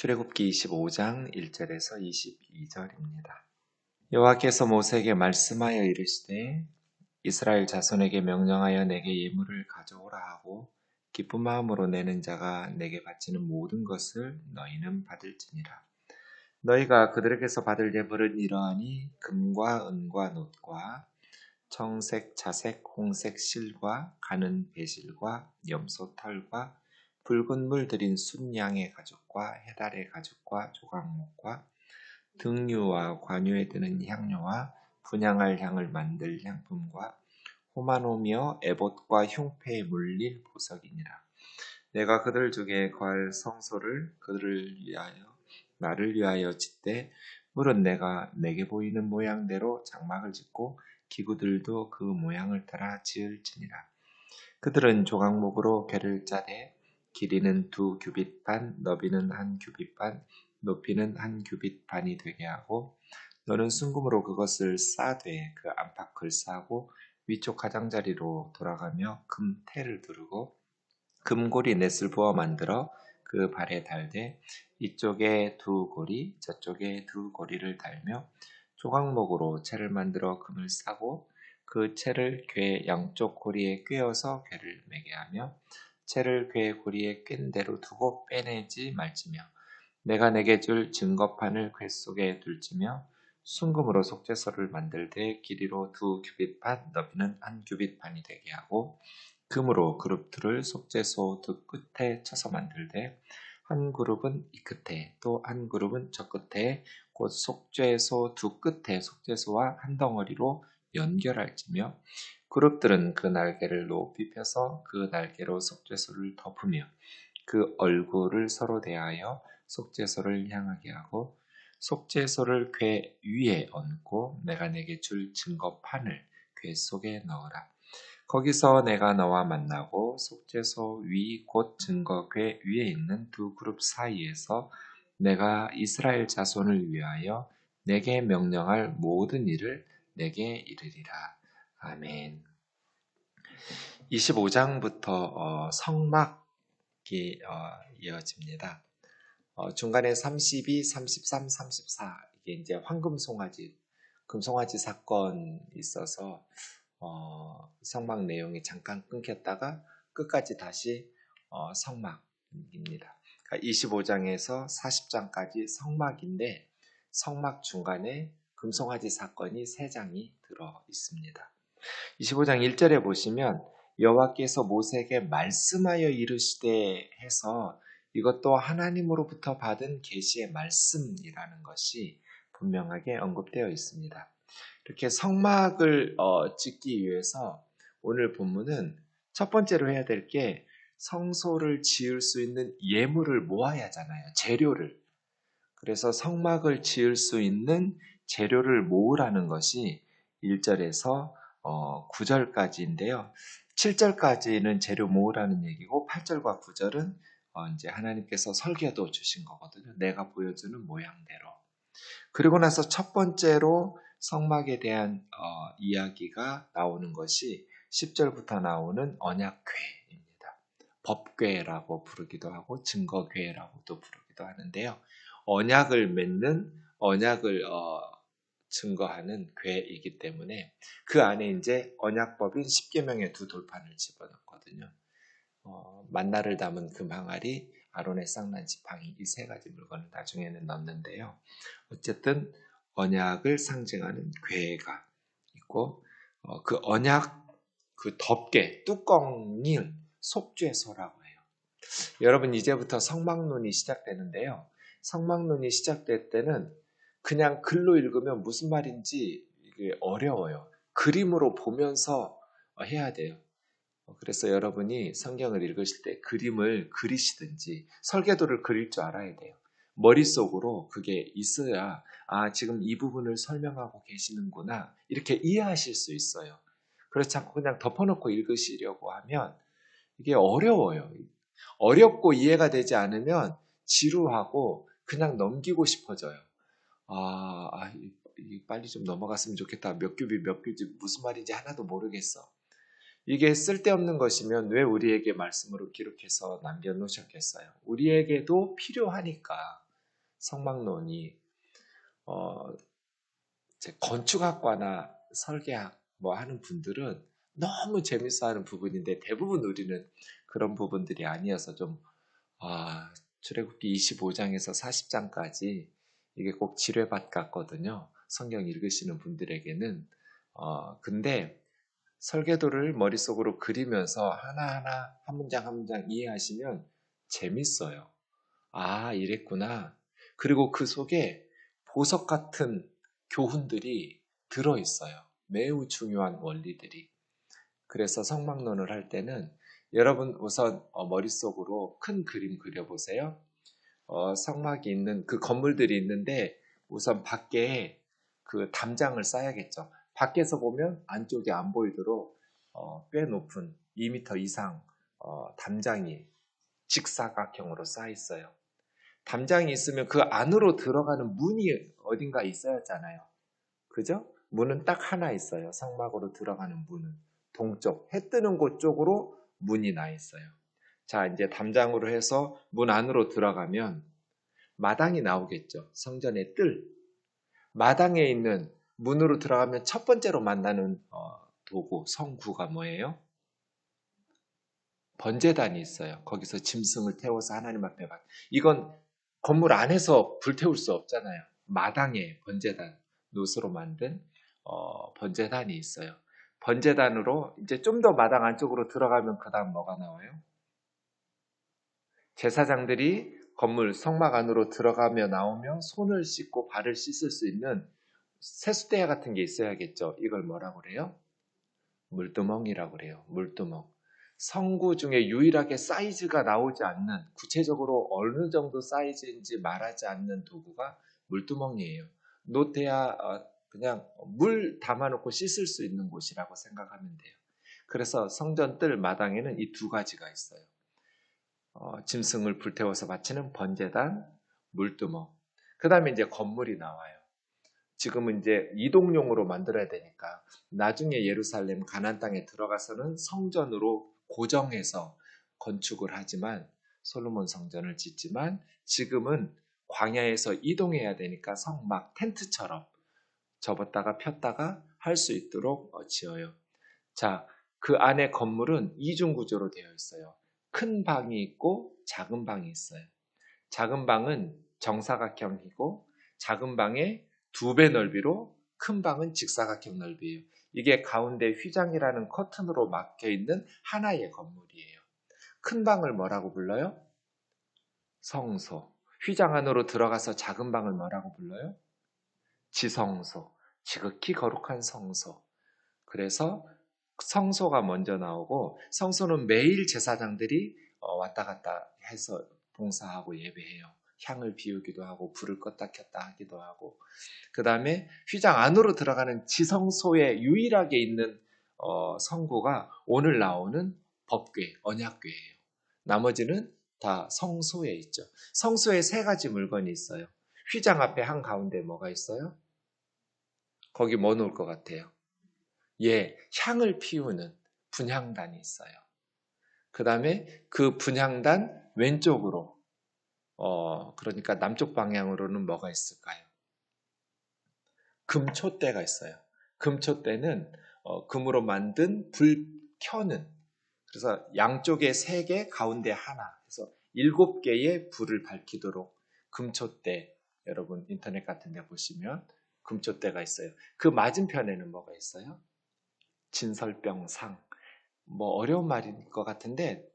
출애굽기 25장 1절에서 22절입니다. 여호와께서 모세에게 말씀하여 이르시되 이스라엘 자손에게 명령하여 내게 예물을 가져오라 하고 기쁜 마음으로 내는 자가 내게 바치는 모든 것을 너희는 받을지니라. 너희가 그들에게서 받을 예물은 이러하니 금과 은과 놋과 청색, 자색, 홍색 실과 가는 배실과 염소 털과 붉은 물 들인 순양의 가죽과 해달의 가죽과 조각목과 등유와 관유에 드는 향료와 분향할 향을 만들 향품과 호마노며 에봇과 흉패에 물린 보석이니라. 내가 그들 중에 거할 성소를 그들을 위하여 나를 위하여 짓되 물은 내가 내게 보이는 모양대로 장막을 짓고 기구들도 그 모양을 따라 지을지니라. 그들은 조각목으로 궤를 짜되 길이는 2규빗 반, 너비는 1규빗 반, 높이는 1규빗 반이 되게 하고 너는 순금으로 그것을 싸되 그 안팎을 싸고 위쪽 가장자리로 돌아가며 금테를 두르고 금고리 넷을 부어 만들어 그 발에 달되 이쪽에 2고리 저쪽에 2고리를 달며 조각목으로 채를 만들어 금을 싸고 그 채를 궤 양쪽 고리에 꿰어서 궤를 매게 하며 채를 궤 고리에 꿰는 대로 두고 빼내지 말지며 내가 내게 줄 증거판을 궤 속에 둘지며 순금으로 속죄소를 만들되 길이로 2규빗 반 너비는 1규빗 반이 되게 하고 금으로 그룹들을 속죄소 두 끝에 쳐서 만들되 한 그룹은 이 끝에 또 한 그룹은 저 끝에 곧 속죄소 두 끝에 속죄소와 한 덩어리로 연결할지며 그룹들은 그 날개를 높이 펴서 그 날개로 속죄소를 덮으며 그 얼굴을 서로 대하여 속죄소를 향하게 하고 속죄소를 궤 위에 얹고 내가 내게 줄 증거판을 궤 속에 넣으라. 거기서 내가 너와 만나고 속죄소 위 곧 증거궤 위에 있는 두 그룹 사이에서 내가 이스라엘 자손을 위하여 내게 명령할 모든 일을 내게 이르리라. 아멘. 25장부터 성막이 이어집니다. 중간에 32, 33, 34 이게 이제 황금송아지, 금송아지 사건이 있어서 성막 내용이 잠깐 끊겼다가 끝까지 다시 성막입니다. 그러니까 25장에서 40장까지 성막인데 성막 중간에 금송아지 사건이 3장이 들어 있습니다. 25장 1절에 보시면 여호와께서 모세에게 말씀하여 이르시되 해서 이것도 하나님으로부터 받은 계시의 말씀이라는 것이 분명하게 언급되어 있습니다. 이렇게 성막을 짓기 위해서 오늘 본문은 첫 번째로 해야 될 게 성소를 지을 수 있는 예물을 모아야 하잖아요. 재료를. 그래서 성막을 지을 수 있는 재료를 모으라는 것이 1절에서 9절까지인데요. 7절까지는 재료 모으라는 얘기고 8절과 9절은 이제 하나님께서 설계도 주신 거거든요. 내가 보여주는 모양대로. 그리고 나서 첫 번째로 성막에 대한 이야기가 나오는 것이 10절부터 나오는 언약궤입니다. 법궤라고 부르기도 하고 증거궤라고도 부르기도 하는데요. 언약을 맺는 언약을 증거하는 궤이기 때문에 그 안에 이제 언약법인 10계명의 두 돌판을 집어넣거든요. 만나를 담은 금항아리, 아론의 쌍난 지팡이 이 3가지 물건을 나중에는 넣는데요. 어쨌든 언약을 상징하는 궤가 있고 그 언약 그 덮개 뚜껑을 속죄소라고 해요. 여러분 이제부터 성막론이 시작되는데요. 성막론이 시작될 때는 그냥 글로 읽으면 무슨 말인지 이게 어려워요. 그림으로 보면서 해야 돼요. 그래서 여러분이 성경을 읽으실 때 그림을 그리시든지 설계도를 그릴 줄 알아야 돼요. 머릿속으로 그게 있어야 지금 이 부분을 설명하고 계시는구나 이렇게 이해하실 수 있어요. 그렇지 않고 그냥 덮어놓고 읽으시려고 하면 이게 어려워요. 어렵고 이해가 되지 않으면 지루하고 그냥 넘기고 싶어져요. 빨리 좀 넘어갔으면 좋겠다. 몇 규비 무슨 말인지 하나도 모르겠어. 이게 쓸데없는 것이면 왜 우리에게 말씀으로 기록해서 남겨놓으셨겠어요? 우리에게도 필요하니까 성막론이 이제 건축학과나 설계학 뭐 하는 분들은 너무 재밌어하는 부분인데 대부분 우리는 그런 부분들이 아니어서 좀 출애굽기 25장에서 40장까지 이게 꼭 지뢰밭 같거든요. 성경 읽으시는 분들에게는. 근데 설계도를 머릿속으로 그리면서 하나하나 한 문장 한 문장 이해하시면 재밌어요. 이랬구나. 그리고 그 속에 보석 같은 교훈들이 들어있어요. 매우 중요한 원리들이. 그래서 성막론을 할 때는 여러분 우선 머릿속으로 큰 그림 그려보세요. 성막이 있는 그 건물들이 있는데 우선 밖에 그 담장을 쌓아야겠죠. 밖에서 보면 안쪽이 안 보이도록 꽤 높은 2m 이상 담장이 직사각형으로 쌓여 있어요. 담장이 있으면 그 안으로 들어가는 문이 어딘가 있어야 하잖아요. 그죠? 문은 딱 하나 있어요. 성막으로 들어가는 문은. 동쪽, 해 뜨는 곳 쪽으로 문이 나 있어요. 자, 이제 담장으로 해서 문 안으로 들어가면 마당이 나오겠죠. 성전의 뜰. 마당에 있는 문으로 들어가면 첫 번째로 만나는 도구, 성구가 뭐예요? 번제단이 있어요. 거기서 짐승을 태워서 하나님 앞에 이건 건물 안에서 불태울 수 없잖아요. 마당에 번제단, 노스로 만든 번제단이 있어요. 번제단으로 이제 좀 더 마당 안쪽으로 들어가면 그 다음 뭐가 나와요? 제사장들이 건물 성막 안으로 들어가며 나오며 손을 씻고 발을 씻을 수 있는 세수대야 같은 게 있어야겠죠. 이걸 뭐라고 그래요? 물두멍이라고 그래요. 물두멍. 성구 중에 유일하게 사이즈가 나오지 않는, 구체적으로 어느 정도 사이즈인지 말하지 않는 도구가 물두멍이에요. 노태야 그냥 물 담아놓고 씻을 수 있는 곳이라고 생각하면 돼요. 그래서 성전 뜰 마당에는 이 두 가지가 있어요. 짐승을 불태워서 바치는 번제단, 물두멍. 그 다음에 이제 건물이 나와요. 지금은 이제 이동용으로 만들어야 되니까 나중에 예루살렘 가나안 땅에 들어가서는 성전으로 고정해서 건축을 하지만 솔로몬 성전을 짓지만 지금은 광야에서 이동해야 되니까 성막 텐트처럼 접었다가 폈다가 할 수 있도록 지어요. 자, 그 안에 건물은 이중 구조로 되어 있어요. 큰 방이 있고 작은 방이 있어요. 작은 방은 정사각형이고 작은 방에 2배 넓이로 큰 방은 직사각형 넓이에요. 이게 가운데 휘장이라는 커튼으로 막혀 있는 하나의 건물이에요. 큰 방을 뭐라고 불러요? 성소. 휘장 안으로 들어가서 작은 방을 뭐라고 불러요? 지성소. 지극히 거룩한 성소. 그래서 성소가 먼저 나오고 성소는 매일 제사장들이 왔다 갔다 해서 봉사하고 예배해요. 향을 비우기도 하고 불을 껐다 켰다 하기도 하고 그 다음에 휘장 안으로 들어가는 지성소에 유일하게 있는 성구가 오늘 나오는 법궤, 언약궤예요. 나머지는 다 성소에 있죠. 성소에 3가지 물건이 있어요. 휘장 앞에 한가운데 뭐가 있어요? 거기 뭐 놓을 것 같아요? 향을 피우는 분향단이 있어요. 그 다음에 그 분향단 왼쪽으로 그러니까 남쪽 방향으로는 뭐가 있을까요? 금촛대가 있어요. 금촛대는 금으로 만든 불 켜는 그래서 양쪽에 3개, 가운데 하나 해서 7개의 불을 밝히도록 금촛대 여러분 인터넷 같은 데 보시면 금촛대가 있어요. 그 맞은편에는 뭐가 있어요? 진설병상. 뭐 어려운 말일 것 같은데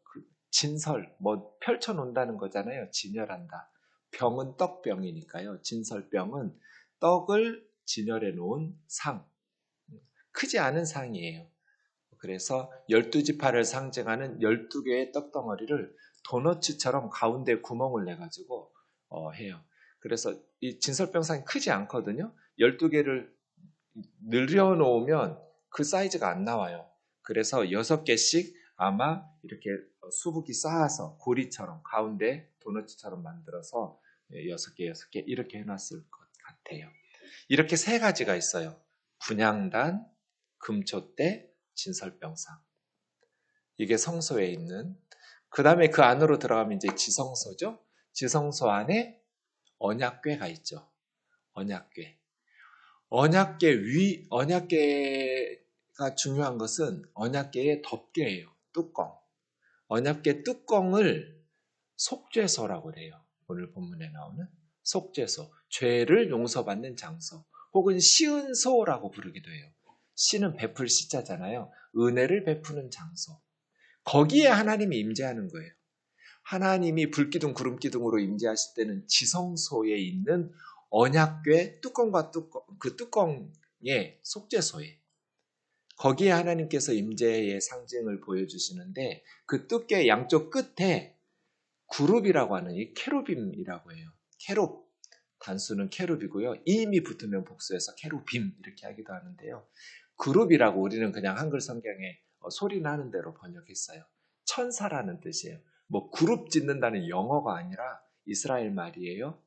진설, 뭐 펼쳐놓는다는 거잖아요. 진열한다. 병은 떡병이니까요. 진설병은 떡을 진열해 놓은 상. 크지 않은 상이에요. 그래서 12지파를 상징하는 12개의 떡덩어리를 도너츠처럼 가운데 구멍을 내가지고 해요. 그래서 이 진설병상이 크지 않거든요. 12개를 늘려놓으면 그 사이즈가 안 나와요. 그래서 6개씩 아마 이렇게 수북이 쌓아서 고리처럼 가운데 도너츠처럼 만들어서 6개, 6개 이렇게 해놨을 것 같아요. 이렇게 3가지가 있어요. 분향단, 금촛대, 진설병상. 이게 성소에 있는 그 다음에 그 안으로 들어가면 이제 지성소죠. 지성소 안에 언약궤가 있죠. 언약궤. 언약궤가 중요한 것은 언약궤의 덮개예요. 뚜껑. 언약궤 뚜껑을 속죄소라고 그래요. 오늘 본문에 나오는 속죄소. 죄를 용서받는 장소. 혹은 시은소라고 부르기도 해요. 시는 베풀 시자잖아요. 은혜를 베푸는 장소. 거기에 하나님이 임재하는 거예요. 하나님이 불기둥 구름기둥으로 임재하실 때는 지성소에 있는 언약궤 뚜껑과 그 뚜껑의 속죄소에 거기에 하나님께서 임재의 상징을 보여주시는데 그 뚜깨 양쪽 끝에 그룹이라고 하는 이 케루빔이라고 해요. 케룹 단수는 케룹이고요. 이임이 붙으면 복수해서 케루빔 이렇게 하기도 하는데요. 그룹이라고 우리는 그냥 한글 성경에 소리 나는 대로 번역했어요. 천사라는 뜻이에요. 뭐 그룹 짓는다는 영어가 아니라 이스라엘 말이에요.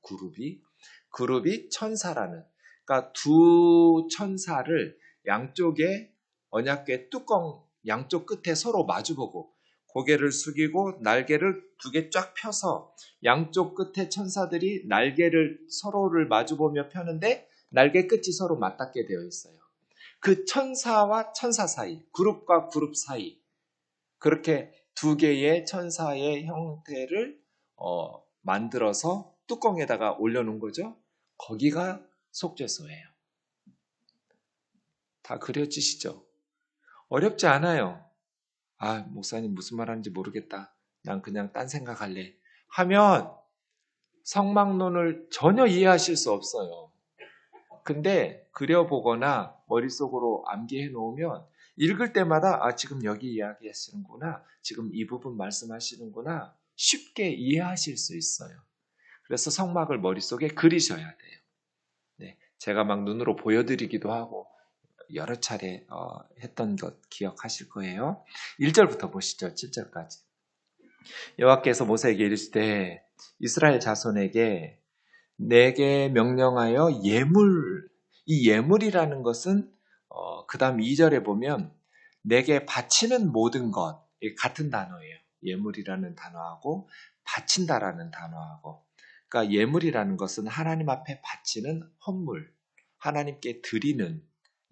그룹이 천사라는. 그러니까 두 천사를 양쪽에 언약궤 뚜껑 양쪽 끝에 서로 마주보고 고개를 숙이고 날개를 두 개 쫙 펴서 양쪽 끝에 천사들이 날개를 서로를 마주보며 펴는데 날개 끝이 서로 맞닿게 되어 있어요. 그 천사와 천사 사이, 그룹과 그룹 사이 그렇게 두 개의 천사의 형태를 만들어서 뚜껑에다가 올려놓은 거죠. 거기가 속죄소예요. 다 그려지시죠? 어렵지 않아요. 아, 목사님 무슨 말하는지 모르겠다. 난 그냥 딴 생각할래. 하면 성막론을 전혀 이해하실 수 없어요. 근데 그려보거나 머릿속으로 암기해 놓으면 읽을 때마다 지금 여기 이야기하시는구나. 지금 이 부분 말씀하시는구나. 쉽게 이해하실 수 있어요. 그래서 성막을 머릿속에 그리셔야 돼요. 네, 제가 막 눈으로 보여드리기도 하고 여러 차례 했던 것 기억하실 거예요. 1절부터 보시죠. 7절까지. 여호와께서 모세에게 이르시되 이스라엘 자손에게 내게 명령하여 이 예물이라는 것은 그 다음 2절에 보면 내게 바치는 모든 것 같은 단어예요. 예물이라는 단어하고 바친다라는 단어하고 그러니까 예물이라는 것은 하나님 앞에 바치는 헌물, 하나님께 드리는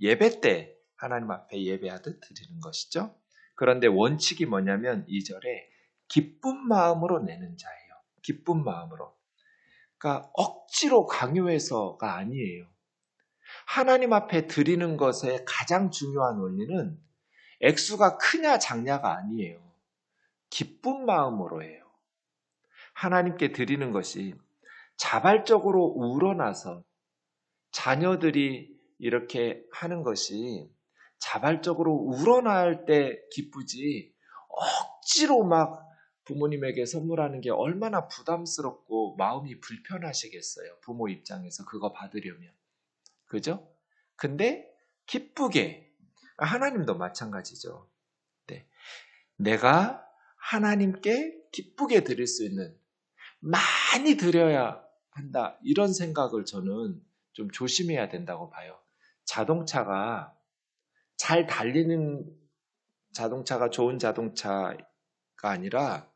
예배 때 하나님 앞에 예배하듯 드리는 것이죠. 그런데 원칙이 뭐냐면 2절에 기쁜 마음으로 내는 자예요. 기쁜 마음으로. 그러니까 억지로 강요해서가 아니에요. 하나님 앞에 드리는 것의 가장 중요한 원리는 액수가 크냐 작냐가 아니에요. 기쁜 마음으로 해요. 하나님께 드리는 것이 자발적으로 우러나서 자녀들이 이렇게 하는 것이 자발적으로 우러날 때 기쁘지 억지로 막 부모님에게 선물하는 게 얼마나 부담스럽고 마음이 불편하시겠어요. 부모 입장에서 그거 받으려면. 그죠? 근데 기쁘게 하나님도 마찬가지죠. 네. 내가 하나님께 기쁘게 드릴 수 있는 많이 드려야 한다. 이런 생각을 저는 좀 조심해야 된다고 봐요. 자동차가 잘 달리는 자동차가 좋은 자동차가 아니라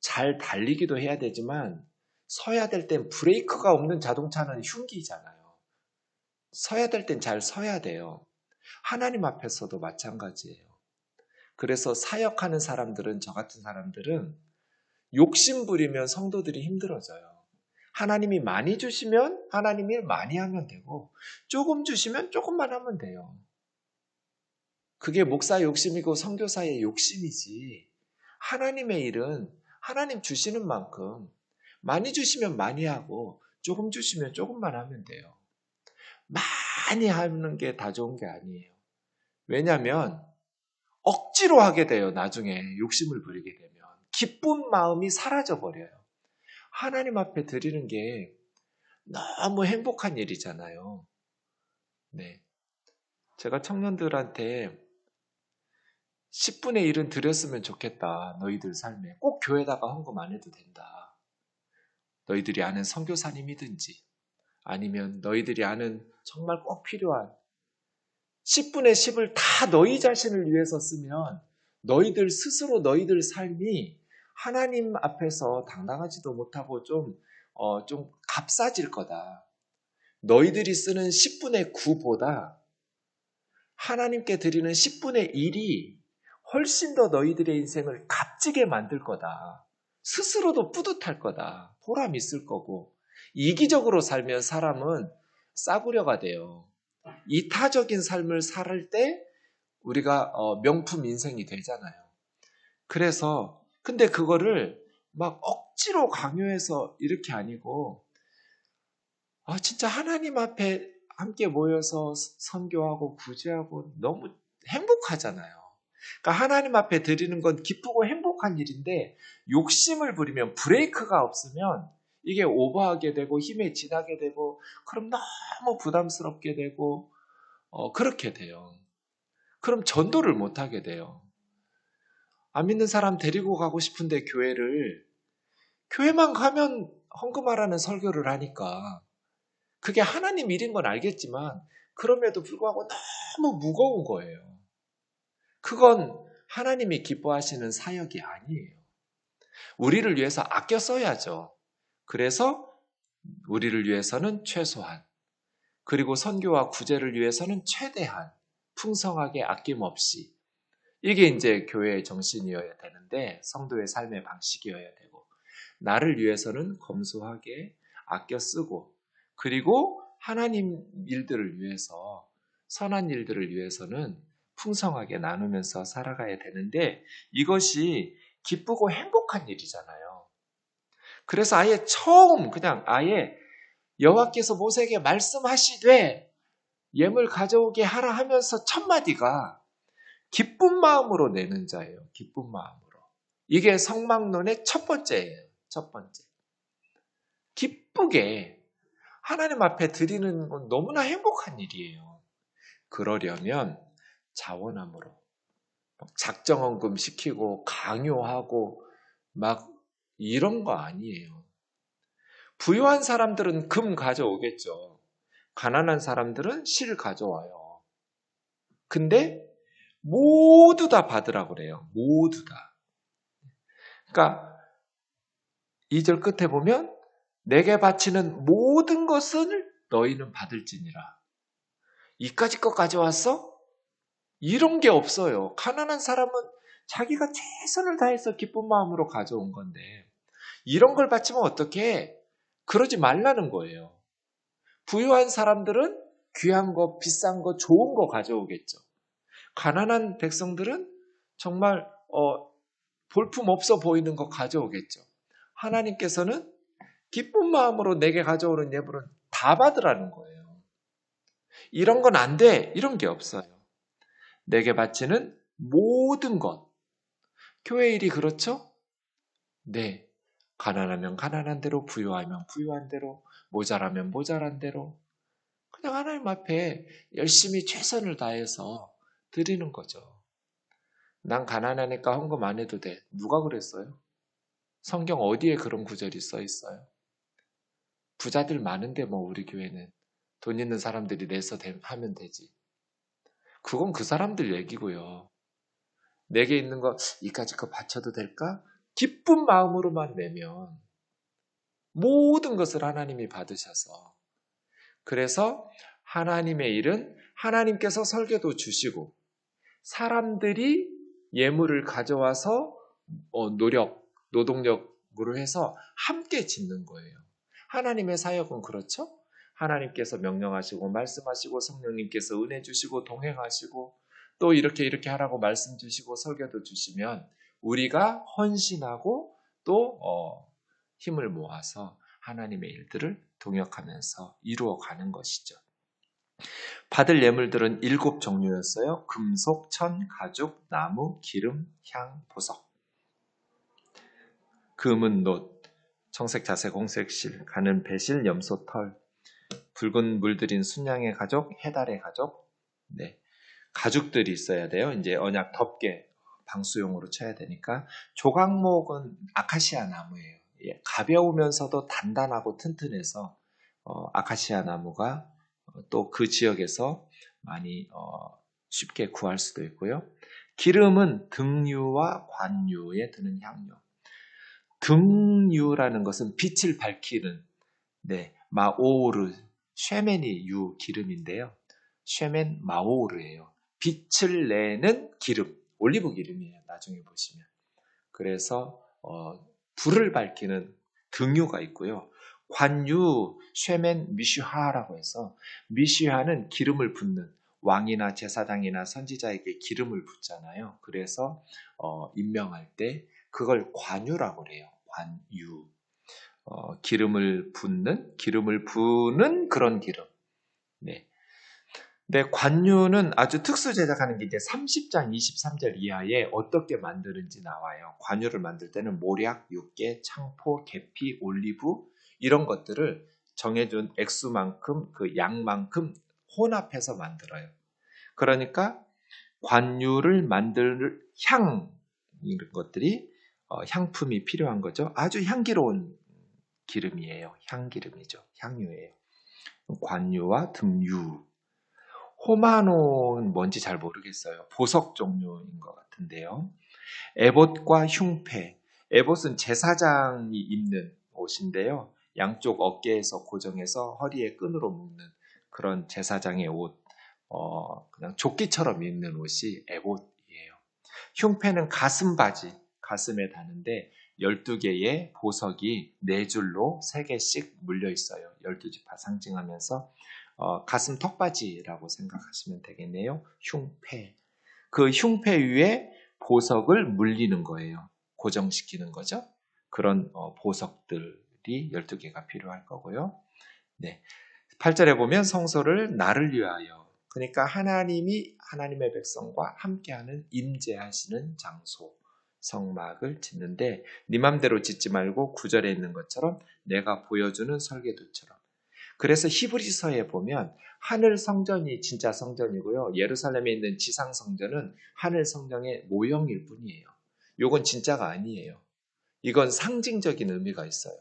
잘 달리기도 해야 되지만 서야 될 땐 브레이크가 없는 자동차는 흉기잖아요. 서야 될 땐 잘 서야 돼요. 하나님 앞에서도 마찬가지예요. 그래서 사역하는 사람들은 저 같은 사람들은 욕심 부리면 성도들이 힘들어져요. 하나님이 많이 주시면 하나님이 많이 하면 되고 조금 주시면 조금만 하면 돼요. 그게 목사 욕심이고 선교사의 욕심이지 하나님의 일은 하나님 주시는 만큼 많이 주시면 많이 하고 조금 주시면 조금만 하면 돼요. 많이 하는 게 다 좋은 게 아니에요. 왜냐하면 억지로 하게 돼요. 나중에 욕심을 부리게 되면. 기쁜 마음이 사라져 버려요. 하나님 앞에 드리는 게 너무 행복한 일이잖아요. 네. 제가 청년들한테 10분의 1은 드렸으면 좋겠다. 너희들 삶에. 꼭 교회다가 헌금 안 해도 된다. 너희들이 아는 선교사님이든지 아니면 너희들이 아는 정말 꼭 필요한 10분의 10을 다 너희 자신을 위해서 쓰면 너희들 스스로 너희들 삶이 하나님 앞에서 당당하지도 못하고 좀 값싸질 거다. 너희들이 쓰는 10분의 9보다 하나님께 드리는 10분의 1이 훨씬 더 너희들의 인생을 값지게 만들 거다. 스스로도 뿌듯할 거다. 보람 있을 거고. 이기적으로 살면 사람은 싸구려가 돼요. 이타적인 삶을 살 때 우리가 명품 인생이 되잖아요. 그래서 근데 그거를 막 억지로 강요해서 이렇게 아니고 진짜 하나님 앞에 함께 모여서 선교하고 구제하고 너무 행복하잖아요. 그러니까 하나님 앞에 드리는 건 기쁘고 행복한 일인데 욕심을 부리면 브레이크가 없으면 이게 오버하게 되고 힘에 지나게 되고 그럼 너무 부담스럽게 되고 그렇게 돼요. 그럼 전도를 못하게 돼요. 안 믿는 사람 데리고 가고 싶은데 교회만 가면 헌금하라는 설교를 하니까 그게 하나님 일인 건 알겠지만 그럼에도 불구하고 너무 무거운 거예요. 그건 하나님이 기뻐하시는 사역이 아니에요. 우리를 위해서 아껴 써야죠. 그래서 우리를 위해서는 최소한, 그리고 선교와 구제를 위해서는 최대한 풍성하게 아낌없이, 이게 이제 교회의 정신이어야 되는데 성도의 삶의 방식이어야 되고, 나를 위해서는 검소하게 아껴 쓰고, 그리고 하나님 일들을 위해서, 선한 일들을 위해서는 풍성하게 나누면서 살아가야 되는데 이것이 기쁘고 행복한 일이잖아요. 그래서 아예 처음 그냥 아예 여호와께서 모세에게 말씀하시되 예물 가져오게 하라 하면서 첫 마디가 기쁜 마음으로 내는 자예요. 기쁜 마음으로. 이게 성막론의 첫 번째예요. 첫 번째. 기쁘게 하나님 앞에 드리는 건 너무나 행복한 일이에요. 그러려면 자원함으로 작정헌금 시키고 강요하고 막 이런 거 아니에요. 부유한 사람들은 금 가져오겠죠. 가난한 사람들은 실 가져와요. 근데 모두 다 받으라고 그래요. 모두 다. 그러니까 2절 끝에 보면 내게 바치는 모든 것을 너희는 받을지니라. 이까짓 거 가져왔어? 이런 게 없어요. 가난한 사람은 자기가 최선을 다해서 기쁜 마음으로 가져온 건데 이런 걸 바치면 어떡해? 그러지 말라는 거예요. 부유한 사람들은 귀한 거, 비싼 거, 좋은 거 가져오겠죠. 가난한 백성들은 정말 볼품 없어 보이는 거 가져오겠죠. 하나님께서는 기쁜 마음으로 내게 가져오는 예물은 다 받으라는 거예요. 이런 건 안 돼. 이런 게 없어요. 내게 바치는 모든 것. 교회 일이 그렇죠? 네. 가난하면 가난한 대로, 부유하면 부유한 대로, 모자라면 모자란 대로 그냥 하나님 앞에 열심히 최선을 다해서 드리는 거죠. 난 가난하니까 헌금 안 해도 돼. 누가 그랬어요? 성경 어디에 그런 구절이 써 있어요? 부자들 많은데 뭐 우리 교회는 돈 있는 사람들이 내서 하면 되지. 그건 그 사람들 얘기고요. 내게 있는 거 이까짓 거 바쳐도 될까? 기쁜 마음으로만 내면 모든 것을 하나님이 받으셔서, 그래서 하나님의 일은 하나님께서 설계도 주시고 사람들이 예물을 가져와서 노동력으로 해서 함께 짓는 거예요. 하나님의 사역은 그렇죠? 하나님께서 명령하시고 말씀하시고 성령님께서 은혜 주시고 동행하시고 또 이렇게 하라고 말씀 주시고 설교도 주시면 우리가 헌신하고 또 힘을 모아서 하나님의 일들을 동역하면서 이루어가는 것이죠. 받을 예물들은 7종류였어요. 금속, 천, 가죽, 나무, 기름, 향, 보석. 금은 놋, 청색, 자색, 홍색 실, 가는 배실, 염소 털, 붉은 물들인 순양의 가죽, 해달의 가죽. 네, 가죽들이 있어야 돼요. 이제 언약 덮개, 방수용으로 쳐야 되니까. 조각목은 아카시아 나무예요. 가벼우면서도 단단하고 튼튼해서 아카시아 나무가 또 그 지역에서 많이 쉽게 구할 수도 있고요. 기름은 등유와 관유에 드는 향료. 등유라는 것은 빛을 밝히는 네, 마오르, 쉐멘이 유 기름인데요. 쉐멘 마오르예요. 빛을 내는 기름, 올리브 기름이에요. 나중에 보시면. 그래서 불을 밝히는 등유가 있고요. 관유, 쉐멘 미슈하라고 해서 미슈하는 기름을 붓는 왕이나 제사장이나 선지자에게 기름을 붓잖아요. 그래서 임명할 때 그걸 관유라고 그래요. 관유. 기름을 부는 그런 기름. 네. 근데 관유는 아주 특수 제작하는 게 이제 30장 23절 이하에 어떻게 만드는지 나와요. 관유를 만들 때는 모략, 육개, 창포, 계피, 올리브 이런 것들을 정해준 액수만큼 그 양만큼 혼합해서 만들어요. 그러니까 관유를 만들 이런 것들이 향품이 필요한 거죠. 아주 향기로운 기름이에요. 향기름이죠. 향유예요. 관유와 듬유. 호마노는 뭔지 잘 모르겠어요. 보석 종류인 것 같은데요. 에봇과 흉패. 에봇은 제사장이 입는 옷인데요. 양쪽 어깨에서 고정해서 허리에 끈으로 묶는 그런 제사장의 옷. 그냥 조끼처럼 입는 옷이 에봇이에요. 흉패는 가슴 바지, 가슴에 다는데 12개의 보석이 4줄로 3개씩 물려 있어요. 12지파 상징하면서 가슴 턱받이라고 생각하시면 되겠네요. 흉패. 그 흉패 위에 보석을 물리는 거예요. 고정시키는 거죠. 그런 보석들이 12개가 필요할 거고요. 네. 8절에 보면 성소를 나를 위하여. 그러니까 하나님이 하나님의 백성과 함께하는 임재하시는 장소. 성막을 짓는데 네 맘대로 짓지 말고 9절에 있는 것처럼 내가 보여주는 설계도처럼. 그래서 히브리서에 보면 하늘 성전이 진짜 성전이고요. 예루살렘에 있는 지상 성전은 하늘 성전의 모형일 뿐이에요. 이건 진짜가 아니에요. 이건 상징적인 의미가 있어요.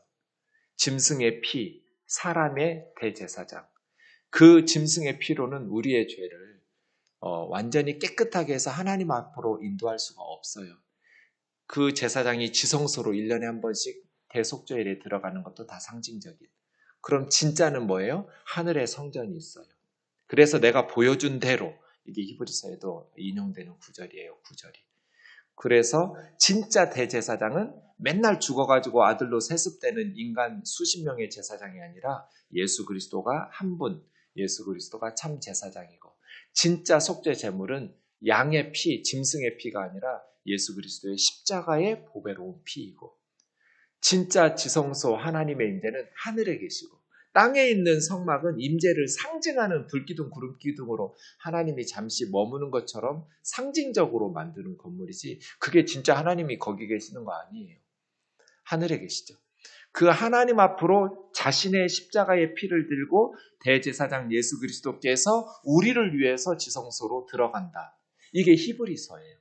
짐승의 피, 사람의 대제사장. 그 짐승의 피로는 우리의 죄를 완전히 깨끗하게 해서 하나님 앞으로 인도할 수가 없어요. 그 제사장이 지성소로 1년에 한 번씩 대속죄일에 들어가는 것도 다 상징적이에요. 그럼 진짜는 뭐예요? 하늘의 성전이 있어요. 그래서 내가 보여준 대로, 이게 히브리서에도 인용되는 구절이에요. 구절이. 그래서 진짜 대제사장은 맨날 죽어가지고 아들로 세습되는 인간 수십 명의 제사장이 아니라 예수 그리스도가 한 분, 예수 그리스도가 참 제사장이고, 진짜 속죄 제물은 양의 피, 짐승의 피가 아니라 예수 그리스도의 십자가의 보배로운 피이고, 진짜 지성소 하나님의 임재는 하늘에 계시고, 땅에 있는 성막은 임재를 상징하는 불기둥, 구름기둥으로 하나님이 잠시 머무는 것처럼 상징적으로 만드는 건물이지, 그게 진짜 하나님이 거기 계시는 거 아니에요. 하늘에 계시죠. 그 하나님 앞으로 자신의 십자가의 피를 들고 대제사장 예수 그리스도께서 우리를 위해서 지성소로 들어간다. 이게 히브리서예요.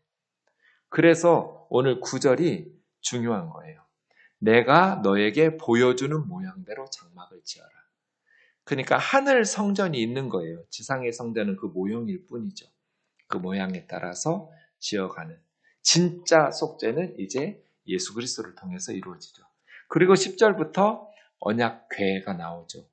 그래서 오늘 9절이 중요한 거예요. 내가 너에게 보여주는 모양대로 장막을 지어라. 그러니까 하늘 성전이 있는 거예요. 지상의 성전은 그 모형일 뿐이죠. 그 모양에 따라서 지어가는 진짜 속죄는 이제 예수 그리스도를 통해서 이루어지죠. 그리고 10절부터 언약궤가 나오죠.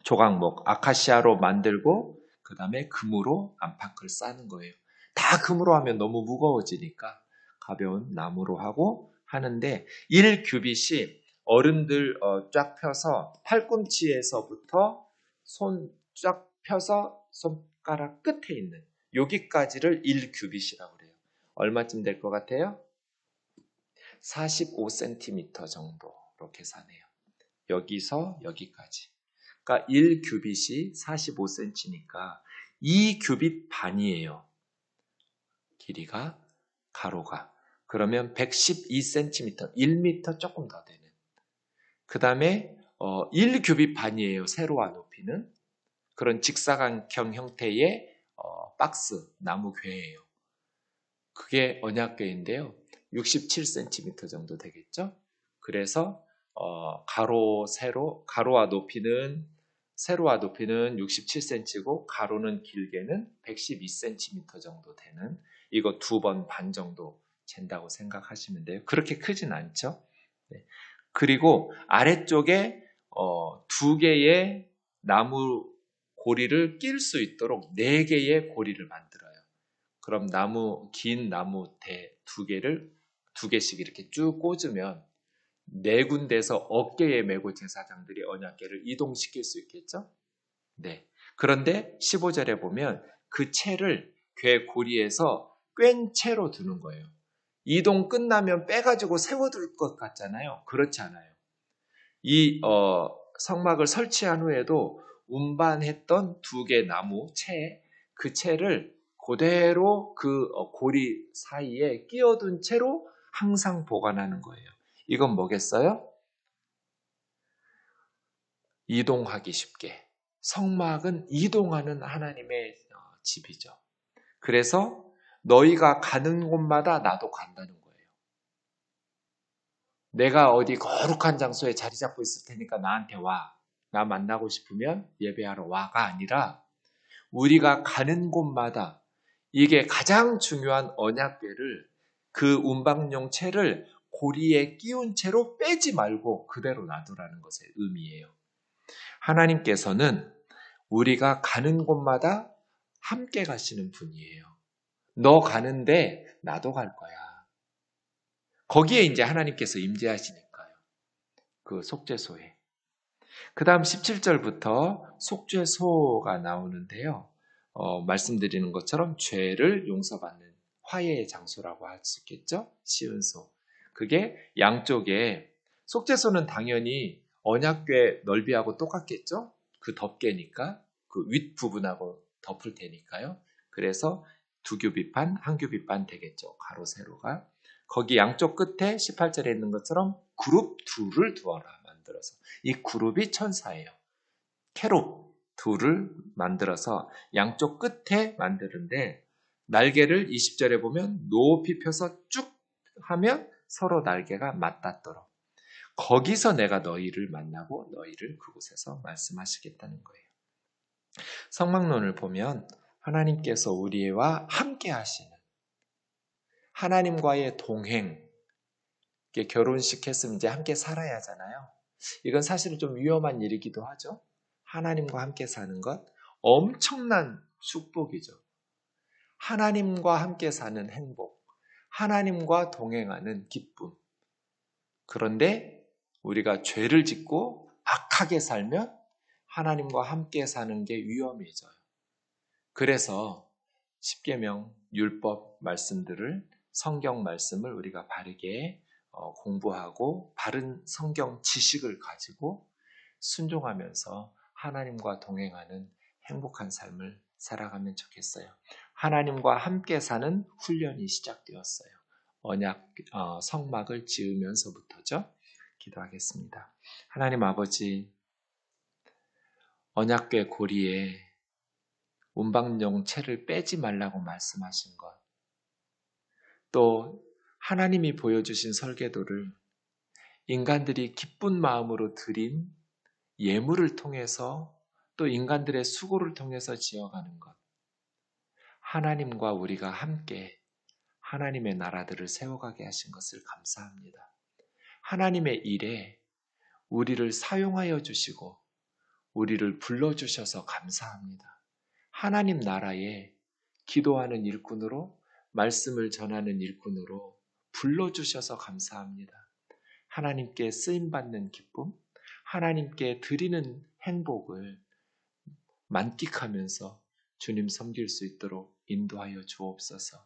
조각목, 아카시아로 만들고 그 다음에 금으로 안팎을 싸는 거예요. 다 금으로 하면 너무 무거워지니까 가벼운 나무로 하고 하는데 1규빗이 어른들 쫙 펴서 팔꿈치에서부터 손 쫙 펴서 손가락 끝에 있는 여기까지를 1규빗이라고 그래요. 얼마쯤 될 것 같아요? 45cm 정도로 계산해요. 여기서 여기까지. 그러니까 1규빗이 45cm니까 2규빗 반이에요. 길이가, 가로가. 그러면 112cm, 1m 조금 더 되는. 그 다음에 1규빗 반이에요. 세로와 높이는. 그런 직사각형 형태의 박스, 나무 궤예요. 그게 언약궤인데요. 67cm 정도 되겠죠. 그래서 가로와 높이는 세로와 높이는 67cm고 가로는 길게는 112cm 정도 되는, 이거 2번 반 정도 잰다고 생각하시면 돼요. 그렇게 크진 않죠. 네. 그리고 아래쪽에 두 개의 나무 고리를 낄 수 있도록 네 개의 고리를 만들어요. 그럼 긴 나무 대 두 개씩 이렇게 쭉 꽂으면 네 군데에서 어깨에 메고 제사장들이 언약궤를 이동시킬 수 있겠죠? 네. 그런데 15절에 보면 그 채를 궤 고리에서 꿰 채로 두는 거예요. 이동 끝나면 빼가지고 세워둘 것 같잖아요. 그렇지 않아요. 이 성막을 설치한 후에도 운반했던 두 개 나무 그 채를 그대로 그 고리 사이에 끼워둔 채로 항상 보관하는 거예요. 이건 뭐겠어요? 이동하기 쉽게. 성막은 이동하는 하나님의 집이죠. 그래서 너희가 가는 곳마다 나도 간다는 거예요. 내가 어디 거룩한 장소에 자리 잡고 있을 테니까 나한테 와. 나 만나고 싶으면 예배하러 와가 아니라 우리가 가는 곳마다 이게 가장 중요한 언약궤를 그 운방용 채를 고리에 끼운 채로 빼지 말고 그대로 놔두라는 것의 의미예요. 하나님께서는 우리가 가는 곳마다 함께 가시는 분이에요. 너 가는데 나도 갈 거야. 거기에 이제 하나님께서 임재하시니까요. 그 속죄소에. 그 다음 17절부터 속죄소가 나오는데요. 말씀드리는 것처럼 죄를 용서받는 화해의 장소라고 할 수 있겠죠? 시은소. 그게 양쪽에 속죄소는 당연히 언약궤 넓이하고 똑같겠죠? 그 덮개니까 그 윗부분하고 덮을 테니까요. 그래서 두 규빗판, 한 규빗판 되겠죠. 가로 세로가. 거기 양쪽 끝에 18절에 있는 것처럼 그룹 둘을 두어라 만들어서. 이 그룹이 천사예요. 캐롯 둘을 만들어서 양쪽 끝에 만드는데 날개를 20절에 보면 높이 펴서 쭉 하면 서로 날개가 맞닿도록 거기서 내가 너희를 만나고 너희를 그곳에서 말씀하시겠다는 거예요. 성막론을 보면 하나님께서 우리와 함께 하시는 하나님과의 동행 결혼식 했으면 이제 함께 살아야 하잖아요. 이건 사실은 좀 위험한 일이기도 하죠. 하나님과 함께 사는 것 엄청난 축복이죠. 하나님과 함께 사는 행복, 하나님과 동행하는 기쁨. 그런데 우리가 죄를 짓고 악하게 살면 하나님과 함께 사는 게 위험해져요. 그래서 십계명, 율법 말씀들을 성경 말씀을 우리가 바르게 공부하고 바른 성경 지식을 가지고 순종하면서 하나님과 동행하는 행복한 삶을 살아가면 좋겠어요. 하나님과 함께 사는 훈련이 시작되었어요. 성막을 지으면서부터죠. 기도하겠습니다. 하나님 아버지, 언약궤 고리에 운방용 채를 빼지 말라고 말씀하신 것, 또 하나님이 보여주신 설계도를 인간들이 기쁜 마음으로 드린 예물을 통해서 또 인간들의 수고를 통해서 지어가는 것, 하나님과 우리가 함께 하나님의 나라들을 세워가게 하신 것을 감사합니다. 하나님의 일에 우리를 사용하여 주시고 우리를 불러주셔서 감사합니다. 하나님 나라에 기도하는 일꾼으로 말씀을 전하는 일꾼으로 불러주셔서 감사합니다. 하나님께 쓰임받는 기쁨, 하나님께 드리는 행복을 만끽하면서 주님 섬길 수 있도록 인도하여 주옵소서.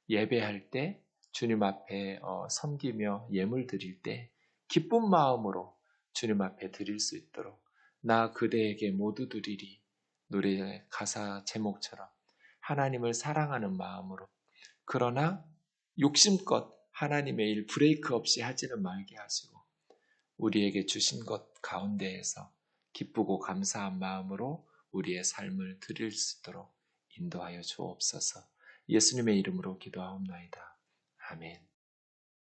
예배할 때 주님 앞에 섬기며 예물 드릴 때 기쁜 마음으로 주님 앞에 드릴 수 있도록 나 그대에게 모두 드리리 노래 가사 제목처럼 하나님을 사랑하는 마음으로 그러나 욕심껏 하나님의 일 브레이크 없이 하지는 말게 하시고 우리에게 주신 것 가운데에서 기쁘고 감사한 마음으로 우리의 삶을 드릴 수 있도록 인도하여 주옵소서. 예수님의 이름으로 기도하옵나이다. 아멘.